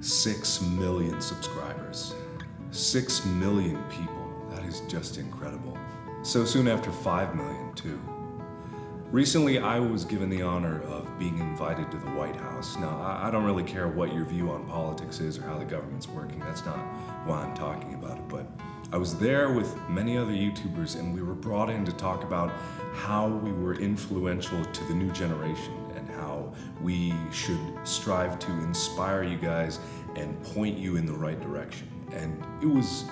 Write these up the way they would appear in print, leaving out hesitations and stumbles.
6 million subscribers. 6 million people. That is just incredible. So soon after 5 million, too. Recently, I was given the honor of being invited to the White House. Now, I don't really care what your view on politics is or how the government's working. That's not why I'm talking about it. But I was there with many other YouTubers, and we were brought in to talk about how we were influential to the new generation and how we should strive to inspire you guys and point you in the right direction. And it was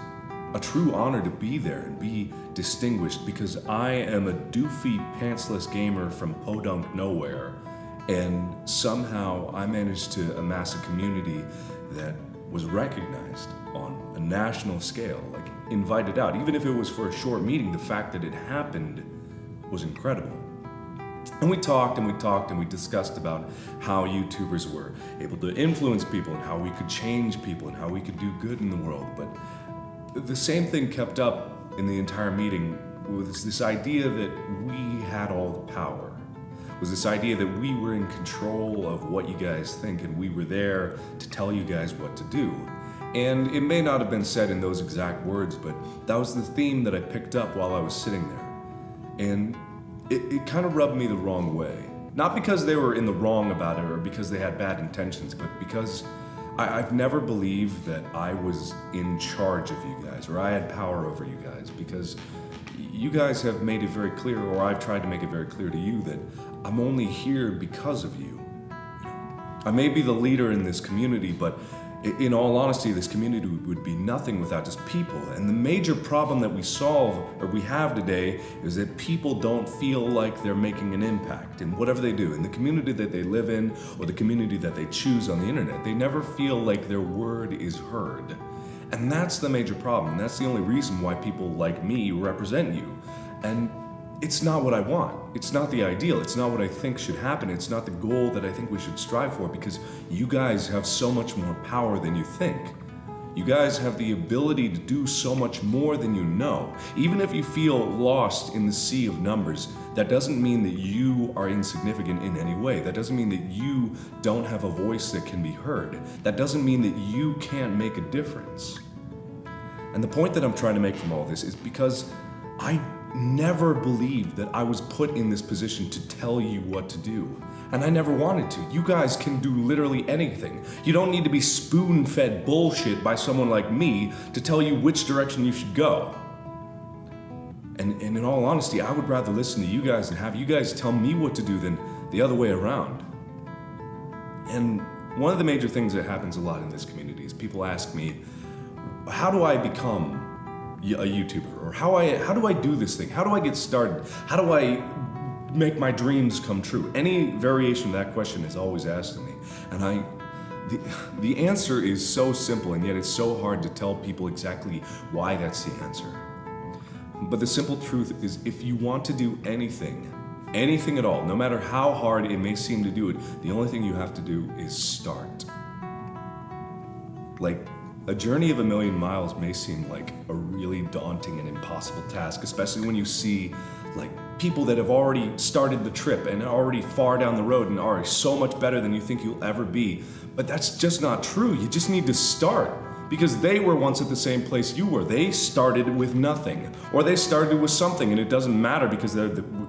a true honor to be there and be distinguished because I am a doofy, pantsless gamer from podunk nowhere, and somehow I managed to amass a community that was recognized on a national scale, like invited out. Even if it was for a short meeting, the fact that it happened was incredible. And we talked and we talked and we discussed about how YouTubers were able to influence people and how we could change people and how we could do good in the world. But the same thing kept up in the entire meeting was this idea that we had all the power. Was this idea that we were in control of what you guys think and we were there to tell you guys what to do. And it may not have been said in those exact words, but that was the theme that I picked up while I was sitting there. And it kind of rubbed me the wrong way. Not because they were in the wrong about it or because they had bad intentions, but because I've never believed that I was in charge of you guys or I had power over you guys, because you guys have made it very clear, or I've tried to make it very clear to you, that I'm only here because of you. I may be the leader in this community, but in all honesty, this community would be nothing without just people. And the major problem that we solve, or we have today, is that people don't feel like they're making an impact in whatever they do. In the community that they live in, or the community that they choose on the internet, they never feel like their word is heard. And that's the major problem. And that's the only reason why people like me represent you. And it's not what I want. It's not the ideal. It's not what I think should happen. It's not the goal that I think we should strive for, because you guys have so much more power than you think. You guys have the ability to do so much more than you know. Even if you feel lost in the sea of numbers, that doesn't mean that you are insignificant in any way. That doesn't mean that you don't have a voice that can be heard. That doesn't mean that you can't make a difference. And the point that I'm trying to make from all this is because I never believed that I was put in this position to tell you what to do. And I never wanted to. You guys can do literally anything. You don't need to be spoon-fed bullshit by someone like me to tell you which direction you should go. And in all honesty, I would rather listen to you guys and have you guys tell me what to do than the other way around. And one of the major things that happens a lot in this community is people ask me, how do I become a YouTuber? Or how do I do this thing? How do I get started? How do I make my dreams come true? Any variation of that question is always asked of me. And the answer is so simple, and yet it's so hard to tell people exactly why that's the answer. But the simple truth is, if you want to do anything at all, no matter how hard it may seem to do it, the only thing you have to do is start. Like, a journey of 1,000,000 miles may seem like a really daunting and impossible task, especially when you see like people that have already started the trip and are already far down the road and are so much better than you think you'll ever be. But that's just not true. You just need to start, because they were once at the same place you were. They started with nothing, or they started with something, and it doesn't matter because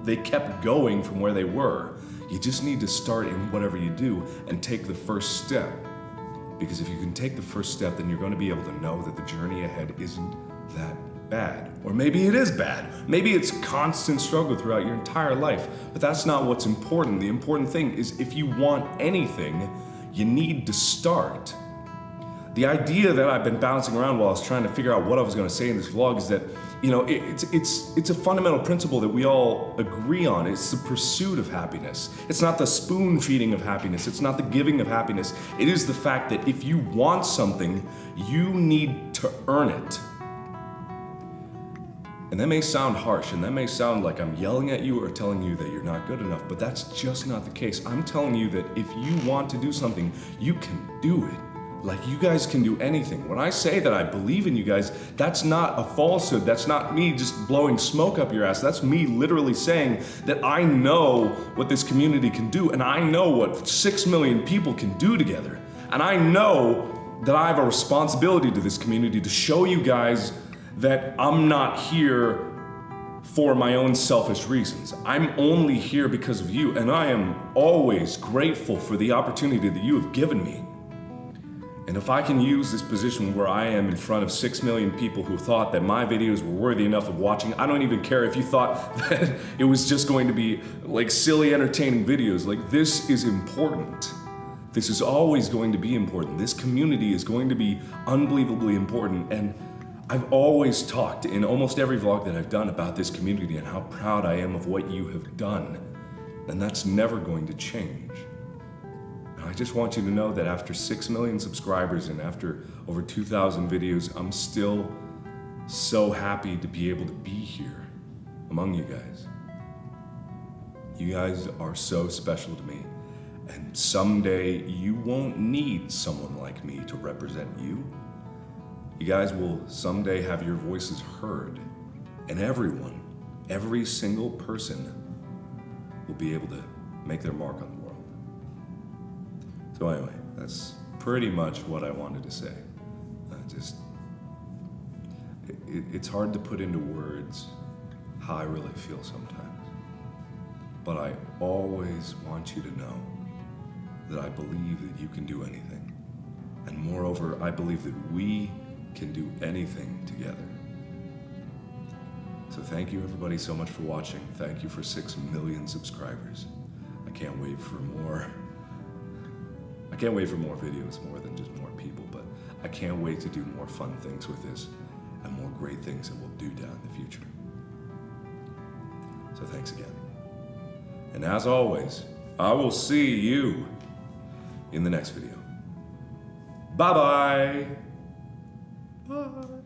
they kept going from where they were. You just need to start in whatever you do and take the first step. Because if you can take the first step, then you're going to be able to know that the journey ahead isn't that bad. Or maybe it is bad. Maybe it's constant struggle throughout your entire life. But that's not what's important. The important thing is, if you want anything, you need to start. The idea that I've been bouncing around while I was trying to figure out what I was going to say in this vlog is that, you know, it's a fundamental principle that we all agree on. It's the pursuit of happiness. It's not the spoon feeding of happiness. It's not the giving of happiness. It is the fact that if you want something, you need to earn it. And that may sound harsh, and that may sound like I'm yelling at you or telling you that you're not good enough, but that's just not the case. I'm telling you that if you want to do something, you can do it. Like, you guys can do anything. When I say that I believe in you guys, that's not a falsehood. That's not me just blowing smoke up your ass. That's me literally saying that I know what this community can do, and I know what 6 million people can do together. And I know that I have a responsibility to this community to show you guys that I'm not here for my own selfish reasons. I'm only here because of you, and I am always grateful for the opportunity that you have given me. And if I can use this position where I am in front of 6 million people who thought that my videos were worthy enough of watching, I don't even care if you thought that it was just going to be like silly, entertaining videos. Like, this is important. This is always going to be important. This community is going to be unbelievably important. And I've always talked in almost every vlog that I've done about this community and how proud I am of what you have done. And that's never going to change. And I just want you to know that after 6 million subscribers and after over 2,000 videos, I'm still so happy to be able to be here among you guys. You guys are so special to me. And someday you won't need someone like me to represent you. You guys will someday have your voices heard, and everyone, every single person will be able to make their mark on the world. So anyway, that's pretty much what I wanted to say. It's hard to put into words how I really feel sometimes. But I always want you to know that I believe that you can do anything. And moreover, I believe that we can do anything together. So thank you everybody so much for watching. Thank you for 6 million subscribers. I can't wait for more. I can't wait for more videos, more than just more people, but I can't wait to do more fun things with this and more great things that we'll do down in the future. So thanks again. And as always, I will see you in the next video. Bye-bye. Bye.